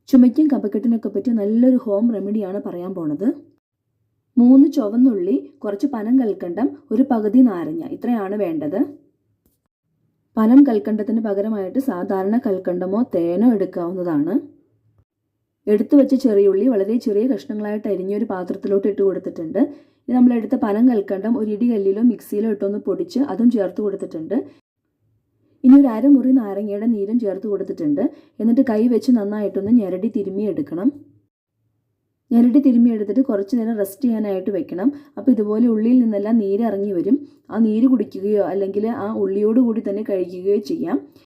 ചുമയ്ക്കും കഫക്കെട്ടിനൊക്കെ പറ്റി നല്ലൊരു ഹോം റെമഡിയാണ് പറയാൻ പോണത്. 3 ചുവന്നുള്ളി, കുറച്ച് പനം കൽക്കണ്ടം, ഒരു പകുതി നാരങ്ങ, ഇത്രയാണ് വേണ്ടത്. പനം കൽക്കണ്ടത്തിന് പകരമായിട്ട് സാധാരണ കൽക്കണ്ടമോ തേനോ എടുക്കാവുന്നതാണ്. എടുത്തു വെച്ച ചെറിയുള്ളി വളരെ ചെറിയ കഷ്ണങ്ങളായിട്ട് അരിഞ്ഞൊരു പാത്രത്തിലോട്ട് ഇട്ട് കൊടുത്തിട്ടുണ്ട്. ഇനി നമ്മളെടുത്ത പനം കൽക്കണ്ടം ഒരു ഇടികല്ലിലോ മിക്സിയിലോ ഇട്ടൊന്ന് പൊടിച്ച് അതും ചേർത്ത് കൊടുത്തിട്ടുണ്ട്. ഇനി ഒരു അരമുറി നാരങ്ങയുടെ നീരും ചേർത്ത് കൊടുത്തിട്ടുണ്ട്. എന്നിട്ട് കൈ വെച്ച് നന്നായിട്ടൊന്ന് ഞെരടി തിരുമ്മിയെടുക്കണം. ഞെരടി തിരുമ്മിയെടുത്തിട്ട് കുറച്ച് നേരം റെസ്റ്റ് ചെയ്യാനായിട്ട് വെക്കണം. അപ്പോൾ ഇതുപോലെ ഉള്ളിയിൽ നിന്നെല്ലാം നീരിറങ്ങി വരും. ആ നീര് കുടിക്കുകയോ അല്ലെങ്കിൽ ആ ഉള്ളിയോട് കൂടി തന്നെ കഴിക്കുകയോ ചെയ്യാം.